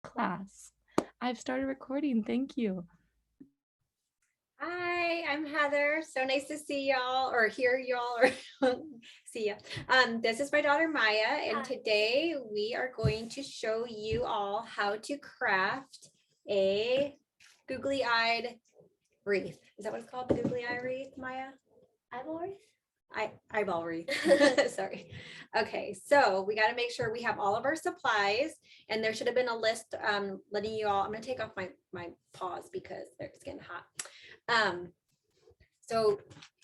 class. I've started recording. Thank you. Hi, I'm Heather. So nice to see y'all or hear y'all or see ya. This is my daughter Maya, and today we are going to show you all how to craft a googly-eyed wreath. Is that what it's called? The googly-eye wreath, Maya? Eyeball wreath? Eyeball wreath. Sorry. Okay, so we got to make sure we have all of our supplies, and there should have been a list letting you all. I'm going to take off my paws because it's getting hot. So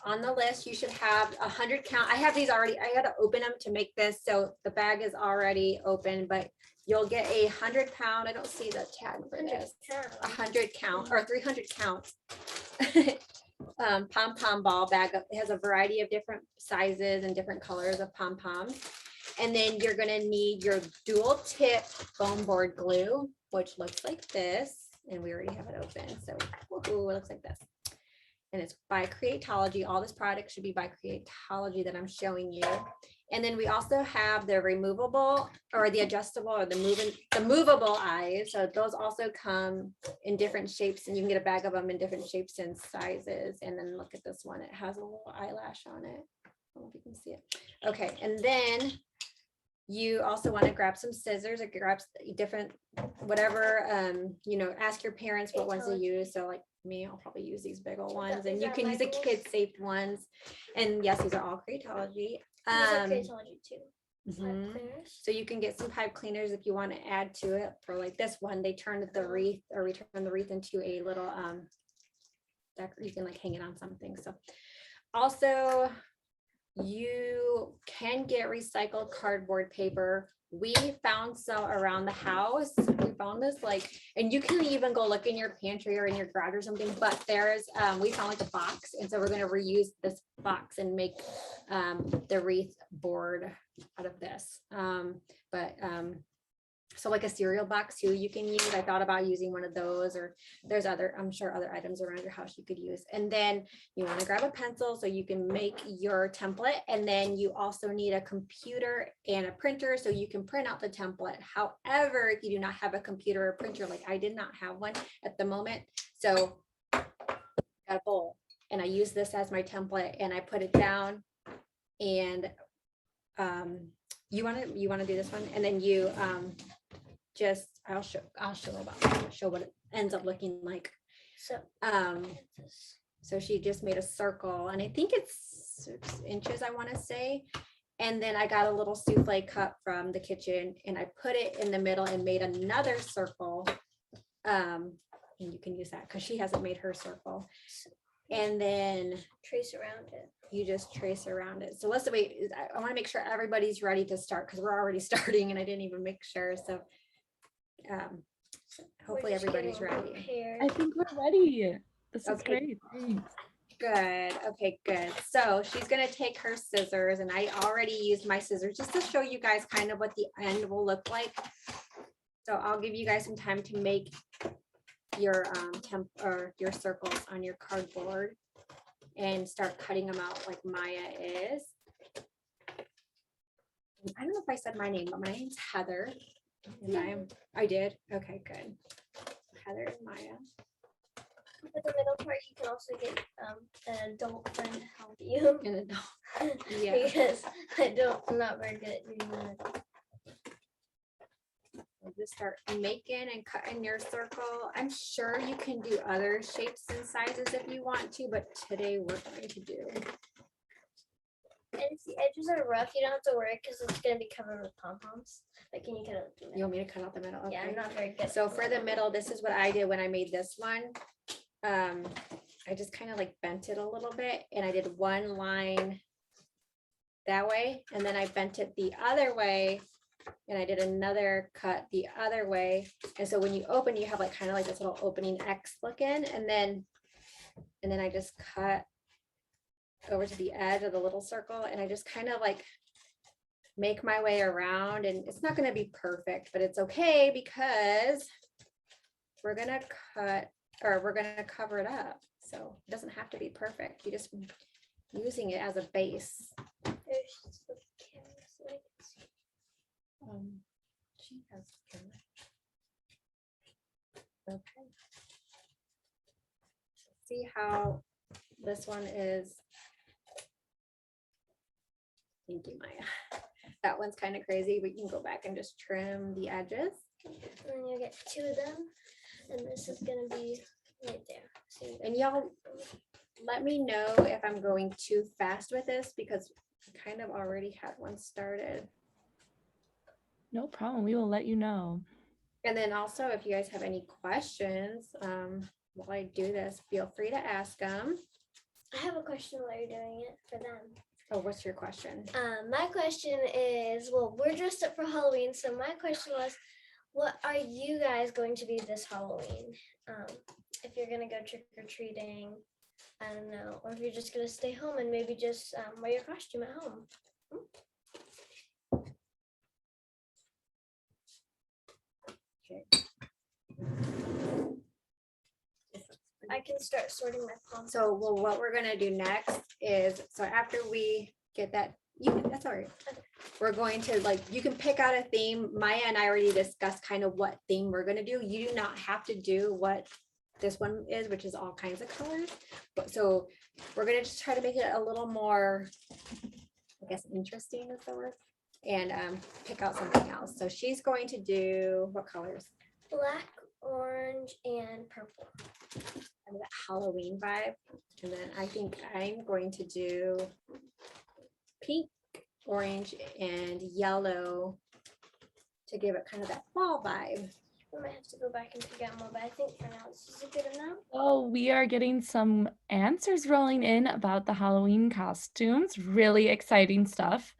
on the list, you should have 100 count. I have these already. I had to open them to make this, so the bag is already open, but you'll get 100 pound. I don't see the tag for this. 100 count or 300 count. Pom-pom ball bag. It has a variety of different sizes and different colors of pom-poms. And then you're going to need your dual tip foam board glue, which looks like this. And we already have it open. So it looks like this. And it's by Creatology. All this product should be by Creatology that I'm showing you. And then we also have the removable or the adjustable or the movable eyes. So those also come in different shapes, and you can get a bag of them in different shapes and sizes. And then look at this one. It has a little eyelash on it. I don't know if you can see it. Okay. And then you also want to grab some scissors or grab different, whatever, ask your parents what ones to use. So like me, I'll probably use these big old ones, and you can use the kid safe ones. And yes, these are all Creatology. Creatology too. So you can get some pipe cleaners if you want to add to it. For like this one, they turned the wreath, or we turned the wreath into a little you can like hang it on something. So also you can get recycled cardboard paper. We found some around the house. We found this and you can even go look in your pantry or in your garage or something, but there's we found like a box, and so we're going to reuse this box and make the wreath board out of this. So like a cereal box too, you can use. I thought about using one of those, or there's I'm sure other items around your house you could use. And then you want to grab a pencil so you can make your template. And then you also need a computer and a printer so you can print out the template. However, if you do not have a computer or printer, like I did not have one at the moment, so I got a bowl, and I use this as my template, and I put it down. And you want to do this one, and then you I'll show what it ends up looking like. So she just made a circle, and I think it's 6 inches, I want to say. And then I got a little souffle cup from the kitchen, and I put it in the middle and made another circle. And you can use that because she hasn't made her circle. And then trace around it. You just trace around it. So let's wait. I want to make sure everybody's ready to start, because we're already starting and I didn't even make sure. So hopefully everybody's ready. I think we're ready. This is great. Thanks. Good. Okay, good. So she's going to take her scissors, and I already used my scissors just to show you guys kind of what the end will look like. So I'll give you guys some time to make your your circles on your cardboard and start cutting them out like Maya is. I don't know if I said my name, but my name's Heather. And I did. Okay, good. Heather and Maya. For the middle part, you can also get an adult friend to help you. An adult. Yeah. Because I'm not very good at reading an adult. Just start making and cutting your circle. I'm sure you can do other shapes and sizes if you want to, but today we're going to do. And if the edges are rough, you don't have to worry because it's going to be covered with pom-poms. But can you cut out the middle? You want me to cut out the middle? Okay. Yeah, I'm not very good. So for the middle, this is what I did when I made this one. I just kind of like bent it a little bit, and I did one line that way, and then I bent it the other way, and I did another cut the other way. And so when you open, you have like kind of like this little opening X looking, and then I just cut over to the edge of the little circle, and I just kind of like make my way around. And it's not going to be perfect, but it's okay because we're going to cover it up. So it doesn't have to be perfect. You just using it as a base. She has Okay. See how this one is. Thank you, Maya. That one's kind of crazy. We can go back and just trim the edges. And then you get 2 of them, and this is gonna be right there. So you And y'all let me know if I'm going too fast with this because I kind of already had one started. No problem. We will let you know. And then also, if you guys have any questions while I do this, feel free to ask them. I have a question while you're doing it for them. Oh, what's your question? My question is, well, we're dressed up for Halloween, so my question was, what are you guys going to be this Halloween? If you're gonna go trick-or-treating, I don't know, or if you're just gonna stay home and maybe just wear your costume at home. Okay. I can start sorting my palms. So, well, what we're gonna do next is, so after we get that, that's all right. We're going to you can pick out a theme. Maya and I already discussed kind of what theme we're gonna do. You do not have to do what this one is, which is all kinds of colors. But so we're gonna just try to make it a little more, I guess, interesting is the word, and pick out something else. So she's going to do what colors? Black, orange, and purple. Kind of that Halloween vibe. And then I think I'm going to do pink, orange, and yellow to give it kind of that fall vibe. We might have to go back and pick out more, but I think for now this is a good enough. Oh, we are getting some answers rolling in about the Halloween costumes. Really exciting stuff.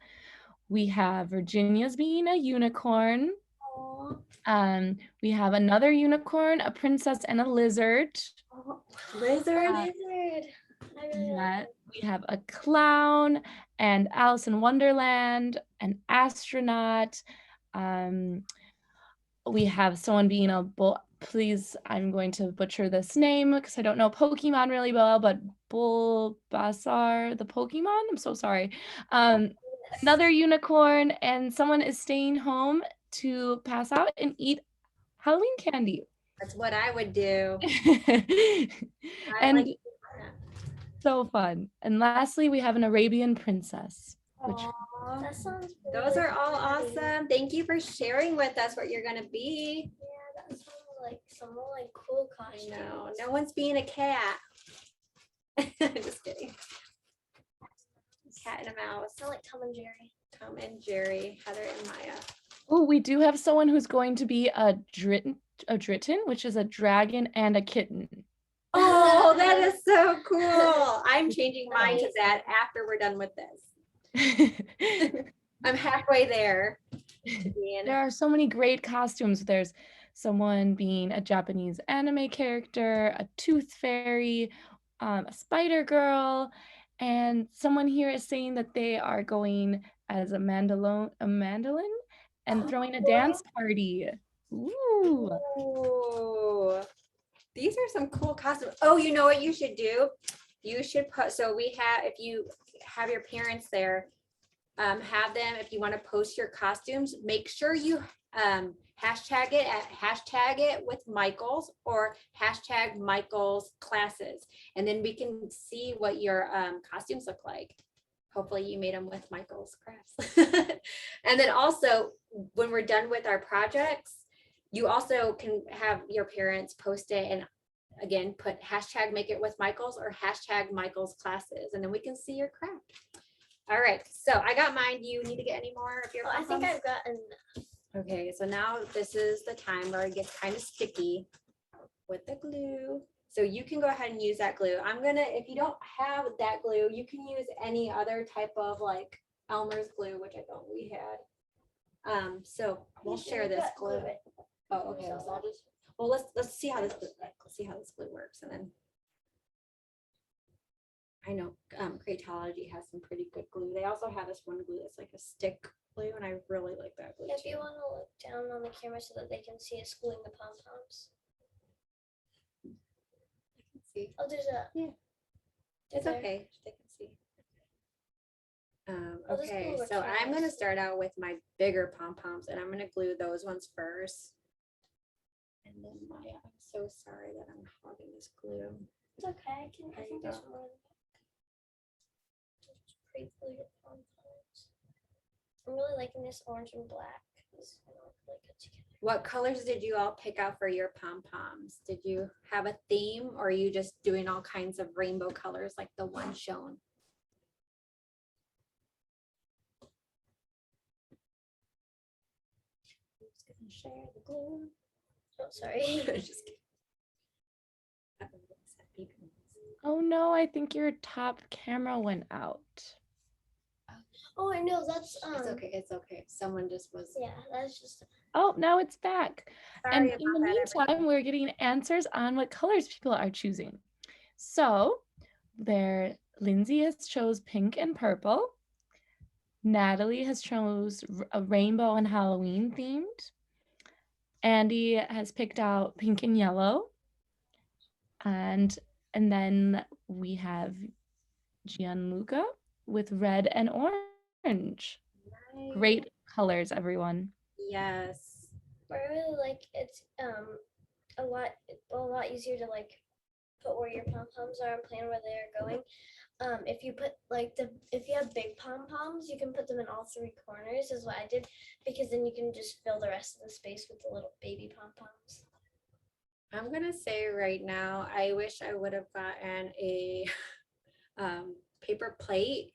We have Virginia's being a unicorn. We have another unicorn, a princess, and a lizard. Lizard. Lizard. I really like Yeah, it. we have a clown and Alice in Wonderland, an astronaut. We have someone being a bull. Please, I'm going to butcher this name because I don't know Pokemon really well, but Bulbasaur, the Pokemon. I'm so sorry. Another unicorn, and someone is staying home to pass out and eat Halloween candy. That's what I would do. And so fun. And lastly, we have an Arabian princess. Which Aw, That sounds those really are all pretty. awesome. Thank you for sharing with us what you're gonna be. Yeah, that sounds like some more like cool I costumes. know, no one's being a cat. Just kidding. Cat and a mouse. Sound like Tom and Jerry. Tom and Jerry, Heather and Maya. oh, we do have someone who's going to be a Dritten, which is a dragon and a kitten. Oh, that is so cool. I'm changing mine to that after we're done with this. I'm halfway there. There are so many great costumes. There's someone being a Japanese anime character, a tooth fairy, a spider girl, and someone here is saying that they are going as a mandolin and throwing a dance party. Ooh. Ooh, these are some cool costumes. Oh, you know what you should do? You should put, so we have, if you have your parents there, have them, if you want to post your costumes, make sure you hashtag it with Michael's or hashtag Michael's classes. And then we can see what your costumes look like. Hopefully you made them with Michael's crafts. And then also when we're done with our projects, you also can have your parents post it and again, put hashtag make it with Michael's or hashtag Michael's classes, and then we can see your craft. All right, so I got mine. Do you need to get any more of your Oh, I think pom-poms? I've got enough. Okay, so now this is the time where it gets kind of sticky with the glue. So you can go ahead and use that glue. I'm gonna, if you don't have that glue, you can use any other type of like Elmer's glue, which I thought we had. So we'll share this glue. Oh, okay. So I'll just, well, let's see how this glue works, and then I know Creatology has some pretty good glue. They also have this one glue that's like a stick glue, and I really like that glue If too. you want to look down on the camera so that they can see us gluing the pom-poms. See, Oh, there's a. Yeah. it's there. okay. They can see. Well, this Okay, glue works so really I'm gonna nice. start out with my bigger pom-poms, and I'm gonna glue those ones first. And then Maya, I'm so sorry that I'm hogging this glue. It's okay. I There you think there's go. more in the back. Just pre-glue your pom-poms. I'm really liking this orange and black. It's really good together. What colors did you all pick out for your pom-poms? Did you have a theme, or are you just doing all kinds of rainbow colors like the one shown? I'm just gonna share the glue. Oh, sorry. Just kidding. Oh no, I think your top camera went out. Oh, I know. That's It's okay. It's okay. Someone just was. Yeah, that's just. Oh, now it's back. Sorry And in the about that, everyone. meantime, we're getting answers on what colors people are choosing. So there, Lindsay has chose pink and purple. Natalie has chose a rainbow and Halloween themed. Andy has picked out pink and yellow. And then we have Gianluca with red and orange. Nice. Great colors, everyone. Yes. I really like it's a lot easier to like put where your pom poms are and plan where they're going. If you put if you have big pom poms, you can put them in all three corners, is what I did, because then you can just fill the rest of the space with the little baby pom poms. I'm gonna say right now, I wish I would have gotten a paper plate,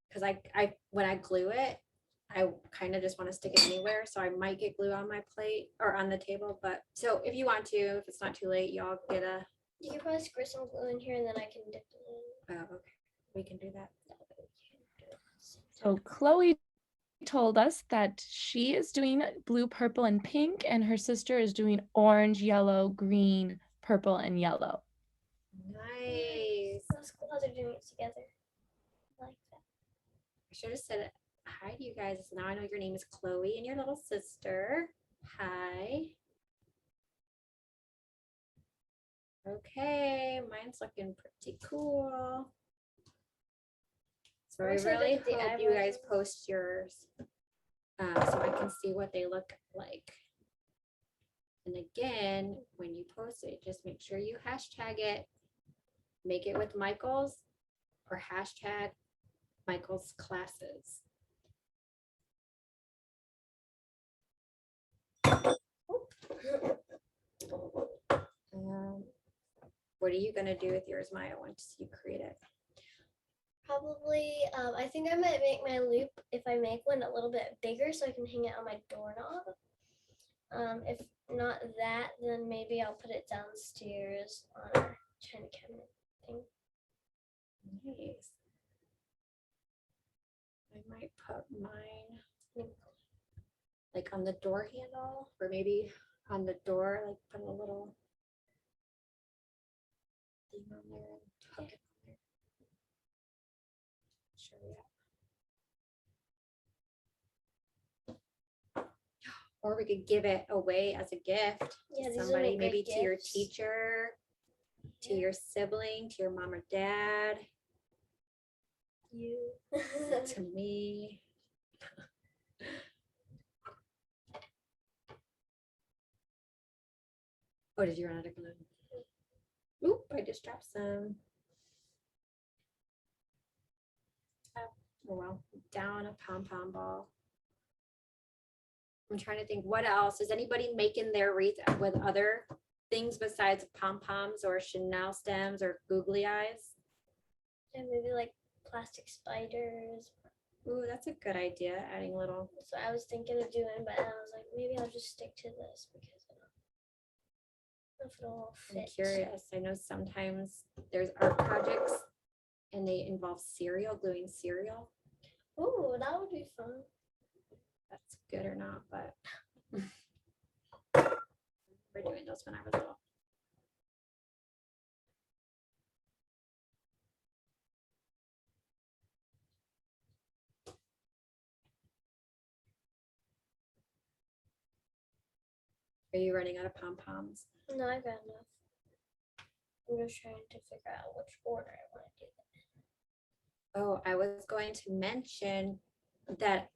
because I when I glue it, I kind of just want to stick it anywhere. So I might get glue on my plate or on the table. But so if you want to, if it's not too late, y'all get a. You can probably squirt some glue in here and then I can dip it in. Oh, okay. We can do that. So Chloe told us that she is doing blue, purple, and pink, and her sister is doing orange, yellow, green, purple, and yellow. Nice. That's cool how they're doing it together. I like that. I should have said hi to you guys. Now I know your name is Chloe and your little sister. Hi. Okay, mine's looking pretty cool. So I really hope you guys post yours so I can see what they look like. And again, when you post it, just make sure you hashtag it. Make it with Michael's or hashtag Michael's classes. What are you gonna do with yours, Maya, once you create it? Probably, I think I might make my loop, if I make one, a little bit bigger so I can hang it on my doorknob. If not that, then maybe I'll put it downstairs on our china cabinet thing. Nice. I might put mine like on the door handle, or maybe on the door, like put a little thing on there and tuck it on there. Sure, yeah. Or we could give it away as a gift Yeah, to these would somebody, make maybe great to your gifts. teacher, to your sibling, to your mom or dad, You. to me. Oh, did you run out of glue? Oop, I just dropped some. Oh well, down a pom-pom ball. I'm trying to think what else. Is anybody making their wreath with other things besides pom-poms or Chanel stems or googly eyes? And maybe like plastic spiders. Ooh, that's a good idea. Adding little. So I was thinking of doing, but I was like, maybe I'll just stick to this because I don't know if it'll fit. I'm curious. I know sometimes there's art projects and they involve cereal, gluing cereal. Oh, that would be fun. That's good or not, but we're doing those when I was little. Are you running out of pom-poms? No, I got enough. I'm just trying to figure out which order I want to do that. Oh, I was going to mention that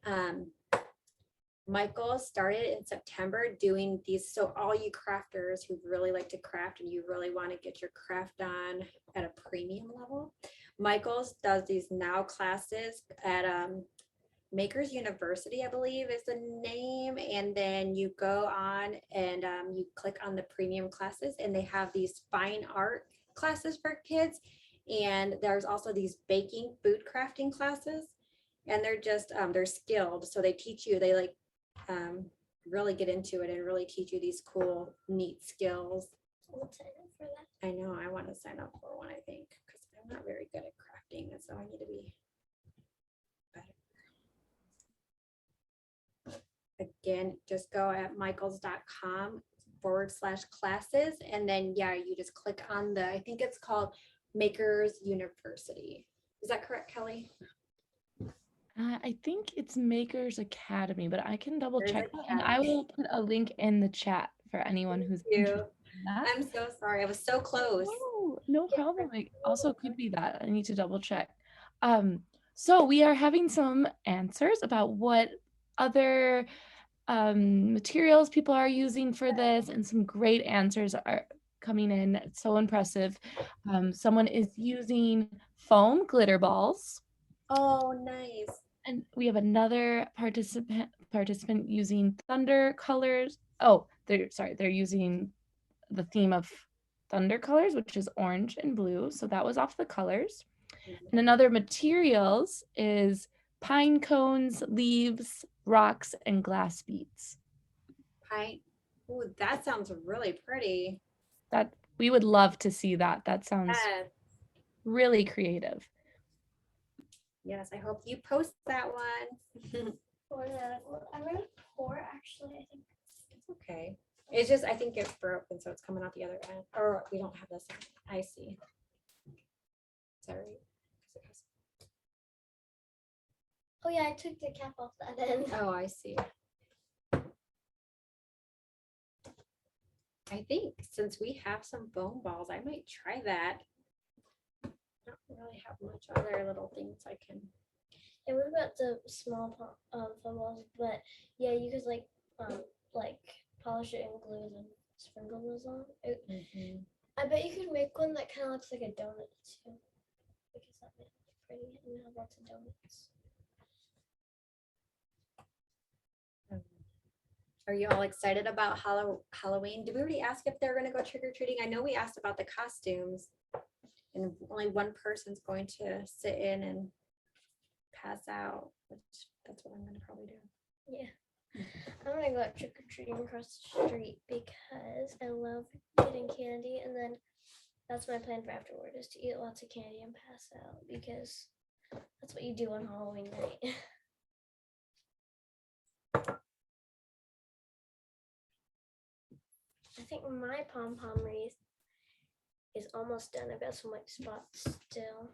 Michael started in September doing these. So all you crafters who really like to craft and you really want to get your craft on at a premium level, Michael's does these now classes at Makers University, I believe is the name. And then you go on and you click on the premium classes and they have these fine art classes for kids. And there's also these baking food crafting classes. And they're just, they're skilled. So they teach you, they like really get into it and really teach you these cool, neat skills. We'll sign up for that. I know, I want to sign up for one, I think, because I'm not very good at crafting. And so I need to be better. Again, just go at michaels.com/classes. And then, yeah, you just click on the, I think it's called Makers University. Is that correct, Kelly? I think it's Makers Academy, but I can double Makers check that, and I Academy. will put a link in the chat for anyone who's interested in that. I'm so sorry. I was so close. No problem. It also could be that. I need to double check. So we are having some answers about what other materials people are using for this, and some great answers are coming in. It's so impressive. Someone is using foam glitter balls. Oh, nice. And we have another participant using thunder colors. Oh, they're using the theme of thunder colors, which is orange and blue. So that was off the colors. And another materials is pine cones, leaves, rocks, and glass beads. Pine. Ooh, that sounds really pretty. That we would love to see that. That sounds really creative. Yes, I hope you post that one. I'm gonna pour actually, I think. It's okay. It's just, I think it's broken, so it's coming out the other end. Or we don't have this. I see. Sorry. Oh yeah, I took the cap off that end. Oh, I see. I think since we have some foam balls, I might try that. I don't really have much other little things I can. And we've got the small foam balls, but yeah, you could like polish it and glue and sprinkle those on. I bet you could make one that kind of looks like a donut too, because that might look pretty and you have lots of donuts. Are you all excited about Halloween? Did we already ask if they're going to go trick-or-treating? I know we asked about the costumes, and only one person's going to sit in and pass out, which that's what I'm going to probably do. Yeah. I'm going to go out trick-or-treating across the street because I love getting candy, and then that's my plan for afterward, is to eat lots of candy and pass out, because that's what you do on Halloween night. I think my pom-pom wreath is almost done. I've got some white spots still.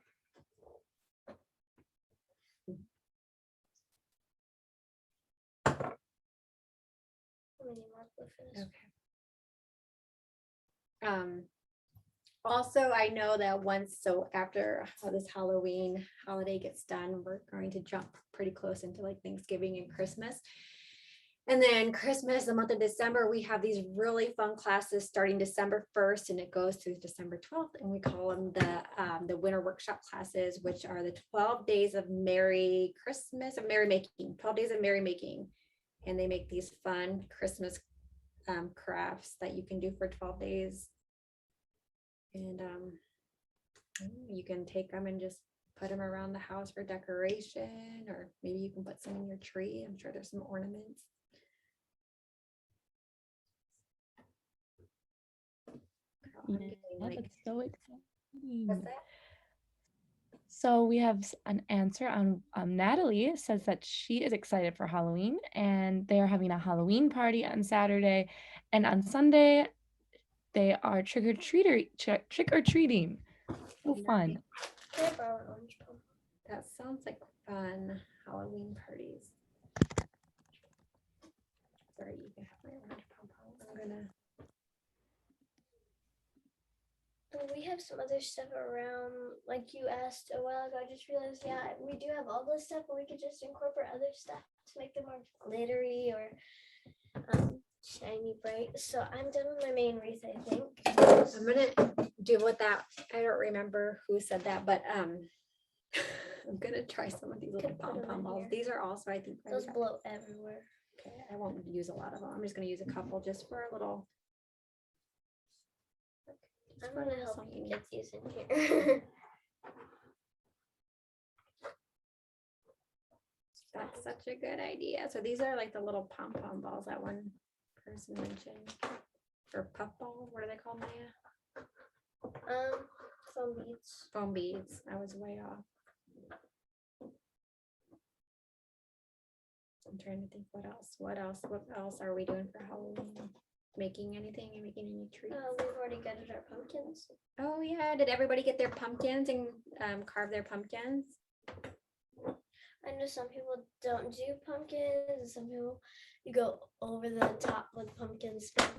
Okay. Also, I know that after this Halloween holiday gets done, we're going to jump pretty close into like Thanksgiving and Christmas. And then Christmas, the month of December, we have these really fun classes starting December 1st, and it goes through December 12th. And we call them the winter workshop classes, which are the 12 days of Merry Christmas, of Merry Making, 12 days of Merry Making. And they make these fun Christmas crafts that you can do for 12 days. And you can take them and just put them around the house for decoration, or maybe you can put some in your tree. I'm sure there's some ornaments. Yeah, that's so exciting. What's that? So we have an answer on Natalie says that she is excited for Halloween, and they are having a Halloween party on Saturday, and on Sunday they are trick-or-treating. So fun. Can I borrow an orange pom? That sounds like fun. Halloween parties. Sorry, you can have my orange pom-pom. I'm gonna. We we have some other stuff around, like you asked a while ago. I just realized, yeah, we do have all this stuff, but we could just incorporate other stuff to make them more glittery or shiny bright. So I'm done with my main wreath, I think. I'm gonna do with that. I don't remember who said that, but I'm gonna try some of these little Could put 'em in pom-pom balls. here. These are also, I think, Those blow everywhere. okay. I won't use a lot of them. I'm just gonna use a couple just for a little. I'm gonna help you get these in here. That's such a good idea. So these are like the little pom-pom balls that one person mentioned. Or puff ball, what are they called, Maya? Foam beads. Foam beads. I was way off. I'm trying to think what else are we doing for Halloween? Making anything? And making any treats? We've already gutted our pumpkins. Oh yeah, did everybody get their pumpkins and carve their pumpkins? I know some people don't do pumpkins, and some people you go over the top with pumpkins. But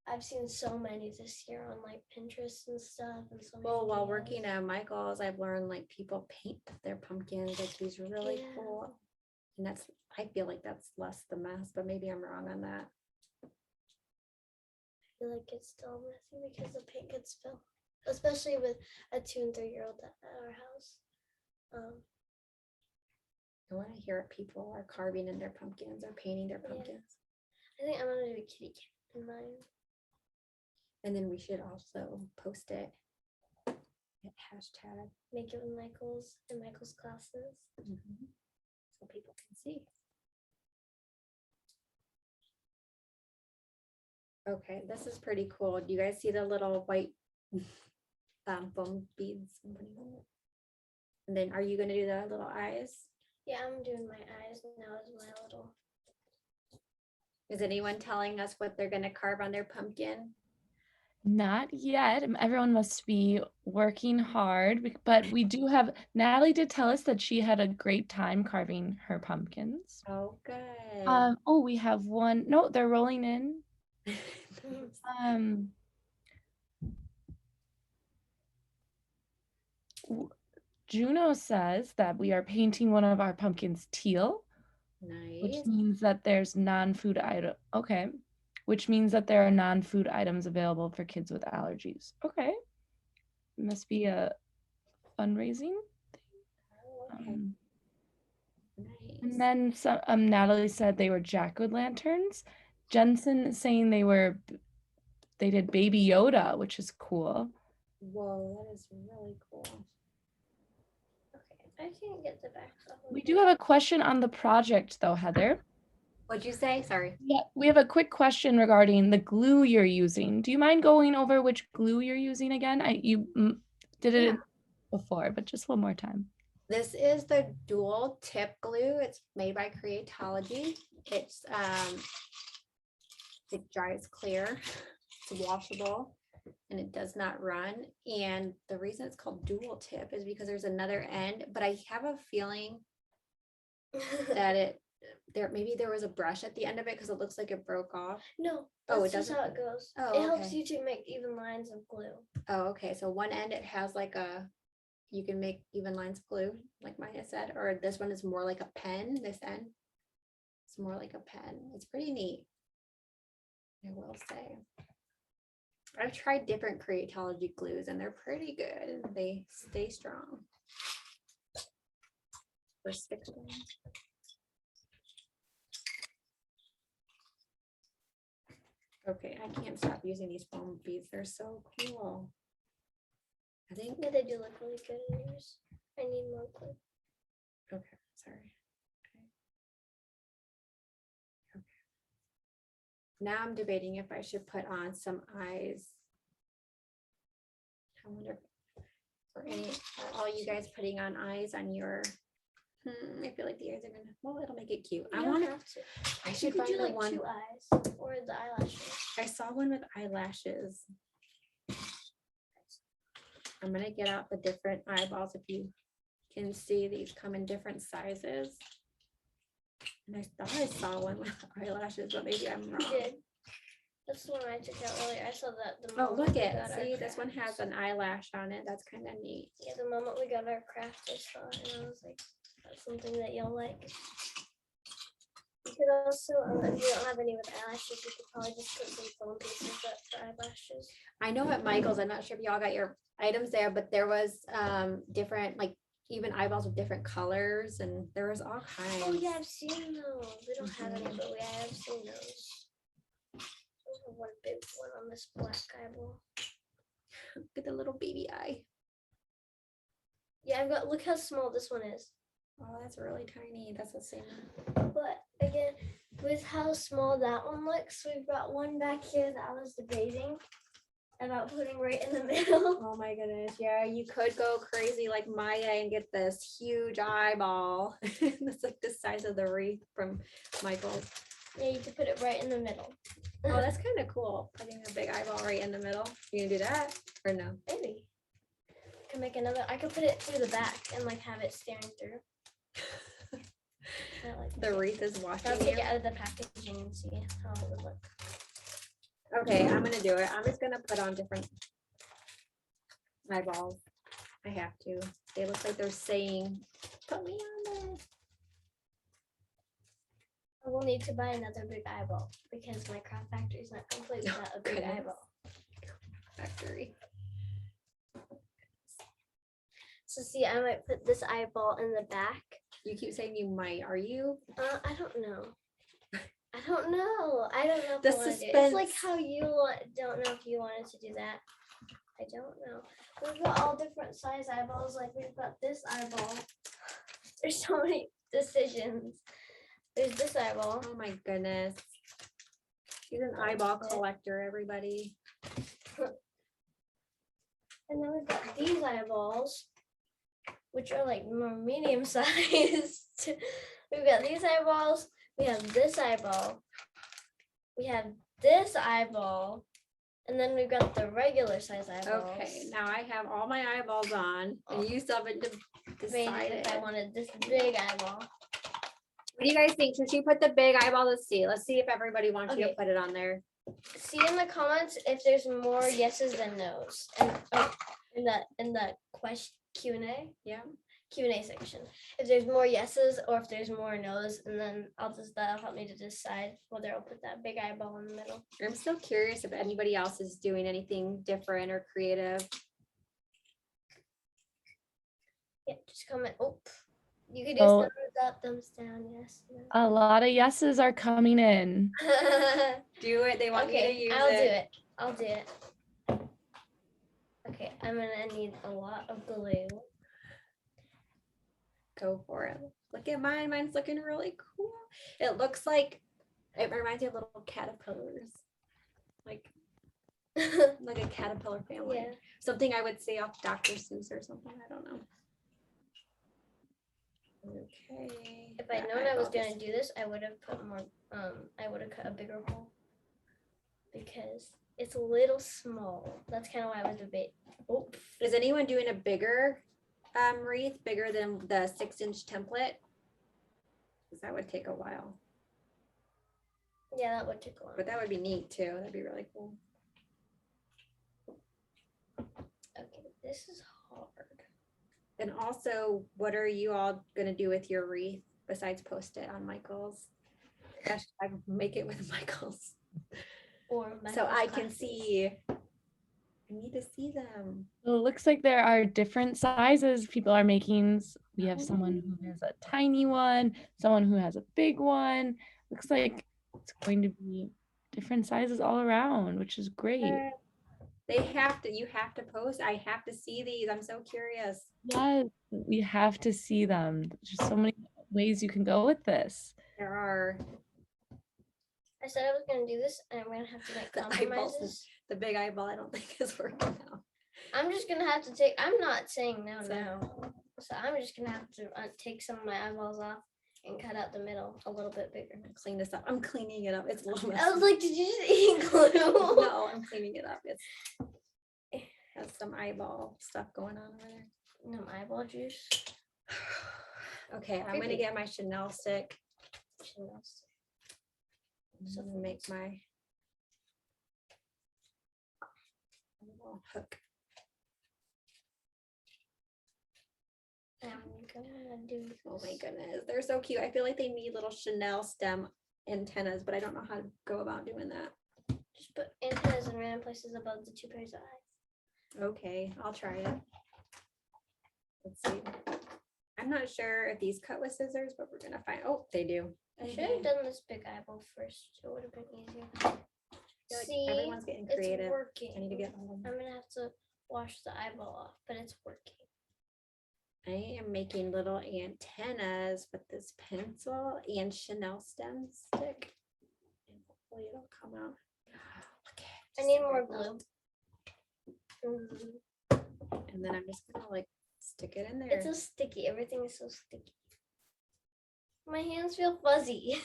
I've seen so many this year on like Pinterest and stuff. And so well, while working at Michael's, I've learned like people paint their pumpkins like these really cool, and I feel like that's less the mess, but maybe I'm wrong on that. I feel like it's still messy because the paint could spill, especially with a 2 and 3-year-old at our house. I want to hear what people are carving in their pumpkins or painting their pumpkins. I think I'm gonna do a kitty cat in mine. And then we should also post it at hashtag Make it with Michael's and Michael's classes. So people can see. Okay, this is pretty cool. Do you guys see the little white foam beads? And then are you going to do the little eyes? Yeah, I'm doing my eyes now as my little. Is anyone telling us what they're going to carve on their pumpkin? Not yet. Everyone must be working hard, but we do have, Natalie did tell us that she had a great time carving her pumpkins. Oh, good. Oh, we have one. No, they're rolling in. Juno says that we are painting one of our pumpkins teal. Nice. Which means that there's non-food item. Okay. Which means that there are non-food items available for kids with allergies. Okay. Must be a fundraising thing. Nice. And then Natalie said they were jack-o'-lanterns. Jensen is saying they did Baby Yoda, which is cool. Whoa, that is really cool. Okay, I can't get the back. We do have a question on the project though, Heather. What'd you say? Sorry. Yeah, we have a quick question regarding the glue you're using. Do you mind going over which glue you're using again? You did it before, but just one more time. This is the dual tip glue. It's made by Creatology. It's it dries clear, it's washable, and it does not run. And the reason it's called dual tip is because there's another end, but I have a feeling that maybe there was a brush at the end of it because it looks like it broke off. No, that's it just doesn't. how it goes. Oh, it helps you to make even lines of glue. Oh, okay. So one end it has like you can make even lines of glue, like Maya said, or this one is more like a pen. This end, it's more like a pen. It's pretty neat, I will say. I've tried different Creatology glues and they're pretty good. They stay strong. For stick glue. Okay, I can't stop using these foam beads. They're so cool. I think they do look really good in yours. I need more glue. Okay, sorry. Okay. Now I'm debating if I should put on some eyes. I wonder are all you guys putting on eyes on your I feel like the eyes are gonna, well, it'll make it cute. I should do like one 2 eyes or the eyelashes. I saw one with eyelashes. I'm gonna get out the different eyeballs. If you can see, these come in different sizes. And I thought I saw one with eyelashes, but maybe I'm wrong. You did. That's the one I took out earlier. I saw that the Oh, moment look we it. got our See, this one has crafts. an eyelash on it. That's kind of neat. Yeah, the moment we got our craft, I saw it, and I was like, that's something that you'll like. You could also, if you don't have any with eyelashes, you could probably just put some foam pieces up for eyelashes. I know at Michael's, I'm not sure if y'all got your items there, but there was different, like even eyeballs with different colors, and there was all kinds. Oh yeah, I've seen those. We don't have any, but we have seen those. There's one big one on this black eyeball. Look at the little baby eye. Yeah, I've got. Look how small this one is. Oh, that's really tiny. That's the same. But again, with how small that one looks, we've got one back here that I was debating about putting right in the middle. Oh my goodness. Yeah, you could go crazy like Maya and get this huge eyeball. That's like the size of the wreath from Michael's. Yeah, you could put it right in the middle. Oh, that's kind of cool. Putting a big eyeball right in the middle. You gonna do that or no? Maybe. I could make another. I could put it through the back and like have it staring through. I like The it. wreath is watching I'll take you. it out of the packaging and see how it would look. Okay, I'm gonna do it. I'm just gonna put on different eyeballs. I have to. They look like they're saying, "Put me on this." I will need to buy another big eyeball because my craft factory is not complete without a big Goodness. eyeball. Factory. So see, I might put this eyeball in the back. You keep saying you might. Are you? I don't know. I don't know. I don't know if The I wanna do it. suspense. It's like how you don't know if you wanted to do that. I don't know. We've got all different size eyeballs. Like we've got this eyeball. There's so many decisions. There's this eyeball. Oh my goodness. She's an eyeball collector, everybody. And then we've got these eyeballs, which are like more medium sized. We've got these eyeballs. We have this eyeball. We have this eyeball. And then we've got the regular size eyeballs. Okay, now I have all my eyeballs on, and you still haven't decided. If I wanted this big eyeball. What do you guys think? Should she put the big eyeball? Let's see. Let's see if everybody wants you to Okay. put it on there. See in the comments if there's more yeses than nos. And in the question Q&A. Yeah. Q&A section. If there's more yeses or if there's more nos, and then that'll help me to decide whether I'll put that big eyeball in the middle. I'm still curious if anybody else is doing anything different or creative. Yeah, just comment. Oh, you could do Oh. thumbs up, thumbs down, yes. No. A lot of yeses are coming in. Do it. They want you to use I'll do it. I'll do it. Okay, I'm gonna need a lot of glue. Go for it. Look at mine. Mine's looking really cool. It looks like, it reminds me of little caterpillars. Like a caterpillar family. Yeah. Something I would say off Dr. Seuss or something. I don't know. Okay. If I'd known I was gonna do this, I would have put more. I would have cut a bigger hole because it's a little small. That's kind of why I was debating. Oh, Is anyone doing a bigger wreath, bigger than the 6-inch template? Because that would take a while, yeah, that would take a while. but that would be neat too. That'd be really cool. Okay, this is hard. And also, what are you all gonna do with your wreath besides post it on Michael's? Hashtag make it with Michael's. Or So Michael's I can classes. see. I need to see them. Well, it looks like there are different sizes people are making. We have someone who has a tiny one, someone who has a big one. Looks like it's going to be different sizes all around, which is great. They have to. You have to post. I have to see these. I'm so curious. Yes, we have to see them. There's just so many ways you can go with this. There are I said I was gonna do this, and I'm gonna have to make the eyeballs. compromises. The big eyeball. I don't think is working out. I'm just gonna have to take. I'm not saying no So- now. So I'm just gonna have to take some of my eyeballs off and cut out the middle a little bit bigger. Clean this up. I'm cleaning it up. It's a little I messy. was like, did you just eat glue? No, I'm cleaning it up. It's has some eyeball stuff going on over there. No eyeball juice. Okay, I'm gonna Creepy. get my Chanel stick. Chanel stick. So make my little hook. I'm gonna do. Oh my goodness, they're so cute. I feel like they need little Chanel stem antennas, but I don't know how to go about doing that. Just put antennas in random places above the 2 pairs of eyes. Okay, I'll try it. Let's see. I'm not sure if these cut with scissors, but we're gonna find. Oh, they do. I should have done this big eyeball first. It would have been easier. Like See, everyone's getting creative. it's working. I need to get home. I'm gonna have to wash the eyeball off, but it's working. I am making little antennas with this pencil and Chanel stem stick. And hopefully it'll come out. Okay, I need more glue. And then I'm just gonna like stick it in there. It's so sticky. Everything is so sticky. My hands feel fuzzy.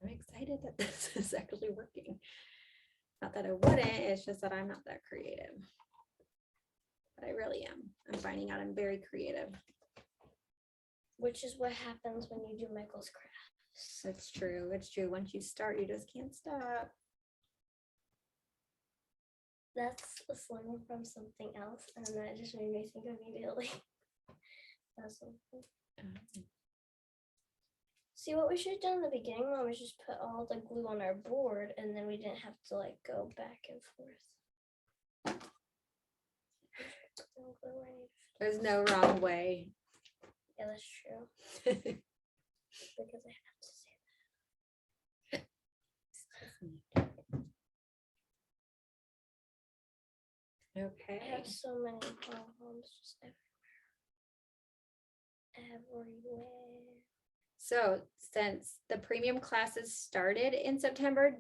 I'm excited that this is actually working. Not that I wouldn't, it's just that I'm not that creative. But I really am. I'm finding out I'm very creative. Which is what happens when you do Michael's crafts. It's true. It's true. Once you start, you just can't stop. That's a slang from something else, and that just made me think immediately. That's so cool. See, what we should have done in the beginning, Mom, was just put all the glue on our board, and then we didn't have to like go back and forth. There's no wrong way. Yeah, that's true. Because I have to say that. Okay. I have so many pom-poms just everywhere. So since the premium classes started in September,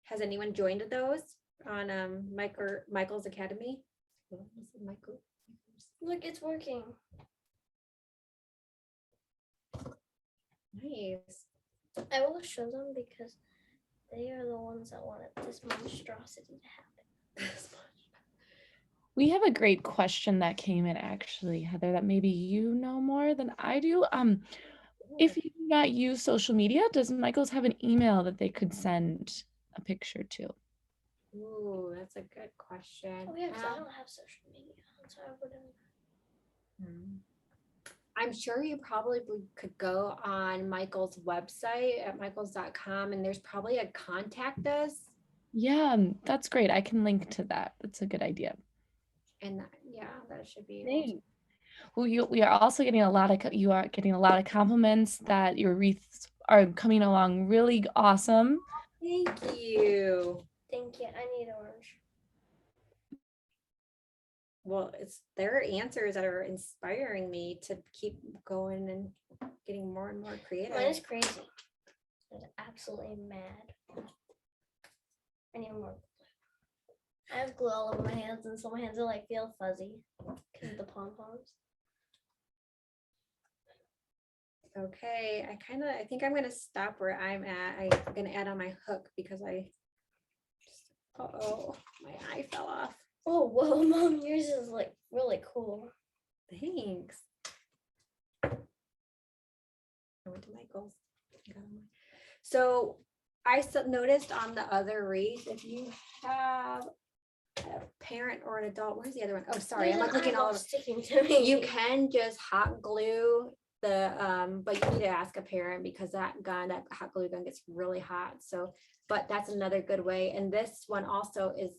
has anyone joined those on Michael's Academy? Look, it's working. Nice. I will show them because they are the ones that wanted this monstrosity to happen. We have a great question that came in actually, Heather, that maybe you know more than I do. If you do not use social media, does Michael's have an email that they could send a picture to? Ooh, that's a good question. Oh yeah, because I don't have social media, so I wouldn't. I'm sure you probably could go on Michael's website at michaels.com and there's probably a contact us. Yeah, that's great. I can link to that. That's a good idea. And that should be. Thanks. Well, we are also getting you are getting a lot of compliments that your wreaths are coming along really awesome. Thank you. Thank you. I need orange. Well, it's their answers that are inspiring me to keep going and getting more and more creative. Mine is crazy. It's absolutely mad. I need more glue. I have glue all over my hands, and so my hands are like feel fuzzy because of the pom-poms. Okay, I think I'm gonna stop where I'm at. I'm gonna add on my hook because uh-oh, my eye fell off. Oh, whoa, Mom, yours is like really cool. Thanks. I went to Michael's. So I noticed on the other wreath, if you have a parent or an adult, where's the other one? Oh, sorry, I'm like looking all over. Sticking to me. You can just hot glue but you need to ask a parent because that hot glue gun gets really hot. So, but that's another good way. And this one also is,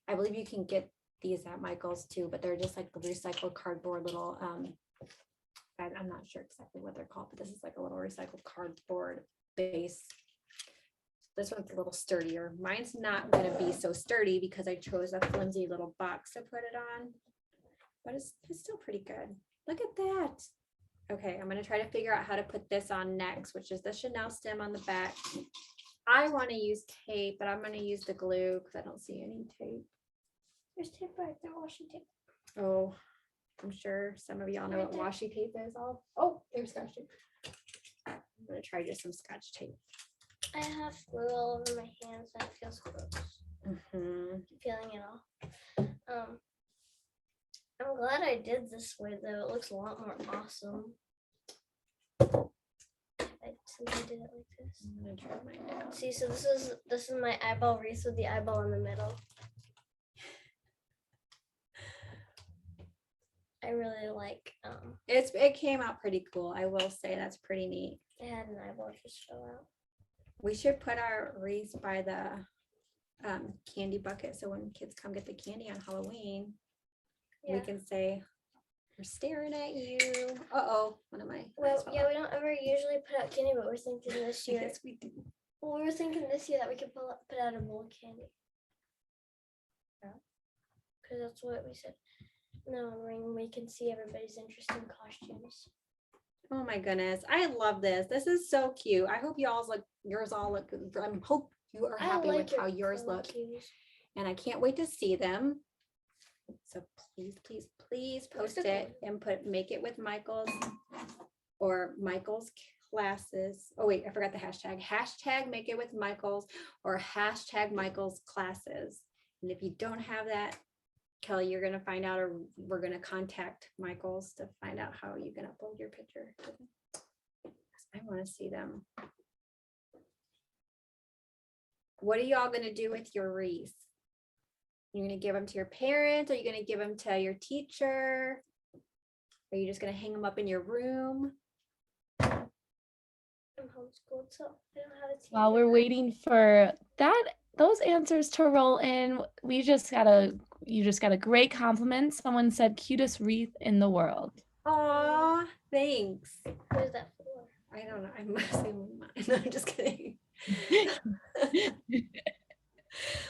I believe you can get these at Michael's too, but they're just like the recycled cardboard little, I'm not sure exactly what they're called, but this is like a little recycled cardboard base. This one's a little sturdier. Mine's not going to be so sturdy because I chose a flimsy little box to put it on, but it's still pretty good. Look at that. Okay, I'm going to try to figure out how to put this on next, which is the Chanel stem on the back. I want to use tape, but I'm going to use the glue because I don't see any tape. There's tape right there, washi tape. Oh, I'm sure some of y'all know what washi tape is. Oh, there's scotch tape. I'm going to try just some scotch tape. I have glue all over my hands and it feels gross. I'm feeling it all. I'm glad I did this way though. It looks a lot more awesome. since I did it like this. I'm gonna draw mine down. See, so this is my eyeball wreath with the eyeball in the middle. I really like It came out pretty cool. I will say that's pretty neat. it had an eyeball just fell out. We should put our wreaths by the candy bucket so when kids come get the candy on Halloween, we Yeah. can say, "We're staring at you." Uh-oh, one of my. Well, yeah, we don't ever usually put out candy, but we're thinking this year. Yes, we do. Well, we were thinking this year that we could put out a bowl of candy. Yeah. Because that's what we said. No, we can see everybody's interesting costumes. Oh my goodness, I love this. This is so cute. I hope yours all look good. I hope you are happy with how yours look. And I can't wait to see them. So please, please, please post it and make it with Michael's or Michael's classes. Oh wait, I forgot the hashtag. Hashtag make it with Michael's or hashtag Michael's classes. And if you don't have that, Kelly, you're gonna find out, or we're gonna contact Michael's to find out how you can upload your picture. I want to see them. What are y'all gonna do with your wreaths? You're gonna give them to your parents? Are you gonna give them to your teacher? Are you just gonna hang them up in your room? I'm homeschooled, so I don't have a teacher. While we're waiting for those answers to roll in, you just got a great compliment. Someone said cutest wreath in the world. Aw, thanks. Who's that for? I don't know. I'm messing mine. No, I'm just kidding.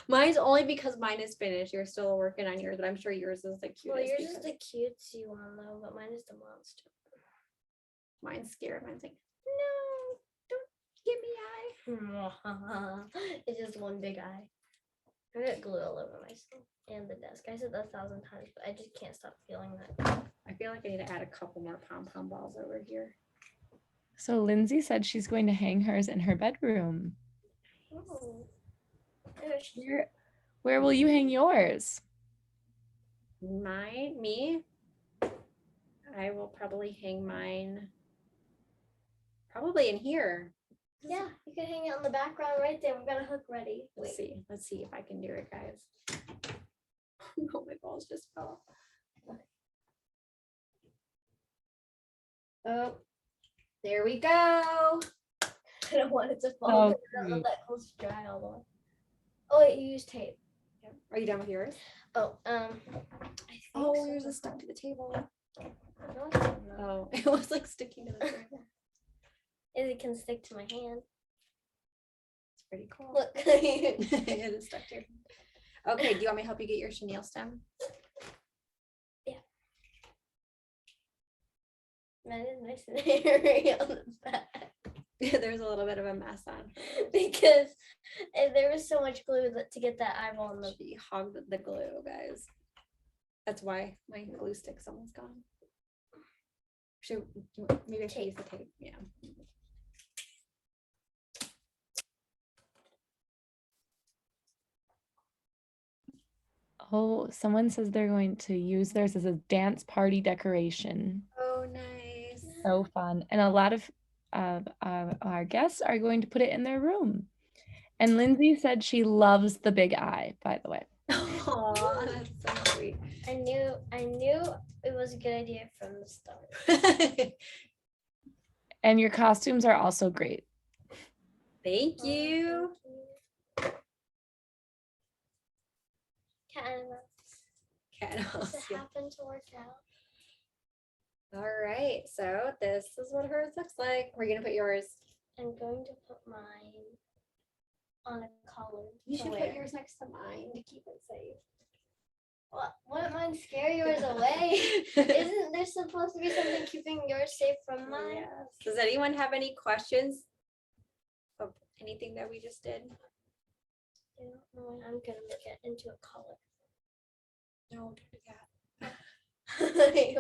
Mine's only because mine is finished. You're still working on yours, but I'm sure yours is the cutest. Well, yours is the cutesy one though, but mine is the monster. Mine's scared. Mine's like, no, don't give me eye. It's just one big eye. I got glue all over myself and the desk. I said that 1,000 times, but I just can't stop feeling that. I feel like I need to add a couple more pom-pom balls over here. So Lindsay said she's going to hang hers in her bedroom. Oh. Where will you hang yours? Me? I will probably hang mine probably in here. Yeah, you can hang it on the background right there. We've got a hook ready. Let's see if I can do it, guys. Oh, my balls just fell off. Oh, there we go. I don't want it to fall. Oh, I don't know that close to dry all the way. Oh wait, you used tape. Yeah. Are you done with yours? Oh, I think so. Yours is stuck to the table. No, it's not. Oh, it was like sticking to the table. It can stick to my hand. It's pretty cool. Look. It is stuck to. Okay, do you want me to help you get your chenille stem? Yeah. That is nice and hairy on the back. There's a little bit of a mess on. Because there was so much glue to get that eyeball in the. She hogged the glue, guys. That's why my glue stick's almost gone. Maybe I should use the tape. Yeah. Oh, someone says they're going to use theirs as a dance party decoration. Oh, nice. So fun. And a lot of our guests are going to put it in their room. And Lindsay said she loves the big eye, by the way. Aw, that's so sweet. I knew it was a good idea from the start. And your costumes are also great. Thank you. Cat and mouse. Cat and mouse, It yeah. happened to work out. All right, so this is what hers looks like. We're gonna put yours. I'm going to put mine on a collar. You to should wear. put yours next to mine to keep it safe. What? Wouldn't mine scare yours away? Isn't there supposed to be something keeping yours safe from mine? Yes. Does anyone have any questions of anything that we just did? I don't know. I'm gonna make it into a collar. No, don't do that.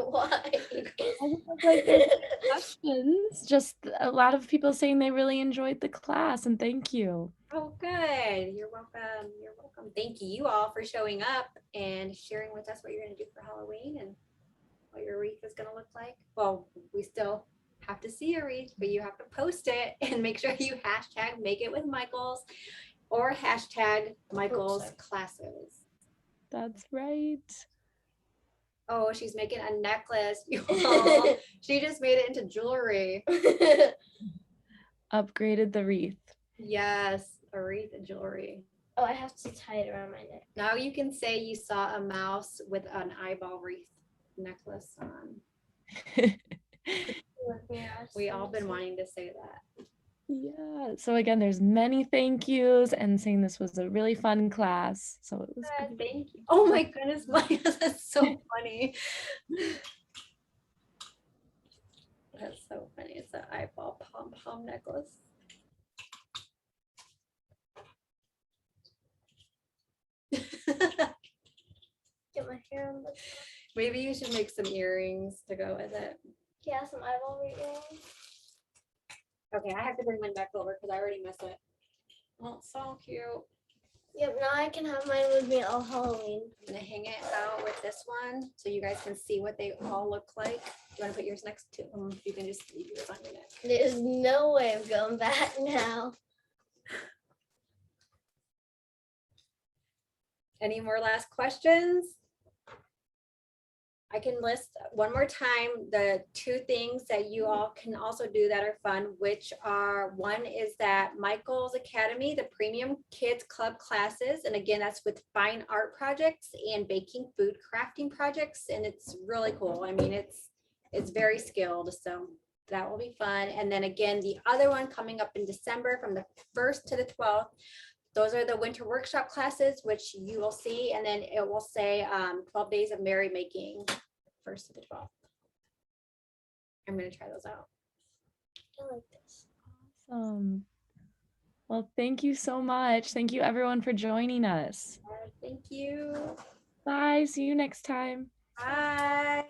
Why? I just look like there's questions. Just a lot of people saying they really enjoyed the class, and thank you. Oh, good. You're welcome. You're welcome. Thank you all for showing up and sharing with us what you're going to do for Halloween and what your wreath is going to look like. Well, we still have to see a wreath, but you have to post it and make sure you hashtag make it with Michaels or hashtag Michaels classes. That's right. Oh, she's making a necklace. Oh, she just made it into jewelry. Upgraded the wreath. Yes, a wreath of jewelry. Oh, I have to tie it around my neck. Now you can say you saw a mouse with an eyeball wreath necklace on. We all been wanting to say that. Yeah. So again, there's many thank yous and saying this was a really fun class. So it was good. Thank you. Oh my goodness, Maya, that's so funny. That's so funny. It's an eyeball pom-pom necklace. Get my hair on the Maybe you should make some earrings to go with it. yeah, some eyeball earrings. Okay, I have to bring mine back over because I already missed it. Oh, so cute. Yep, now I can have mine with me all Halloween. I'm gonna hang it out with this one so you guys can see what they all look like. You want to put yours next to them? You can just leave yours on your neck. There's no way of going back now. Any more last questions? I can list one more time the 2 things that you all can also do that are fun, which are, one is that Michael's Academy, the premium kids club classes. And again, that's with fine art projects and baking food crafting projects. And it's really cool. I mean, it's very skilled. So that will be fun. And then again, the other one coming up in December from the 1st to the 12th. Those are the winter workshop classes, which you will see, and then it will say 12 days of merrymaking, 1st to the 12th. I'm going to try those out. I like this. Awesome. Well, thank you so much. Thank you everyone for joining us. Thank you. Bye. See you next time. Bye.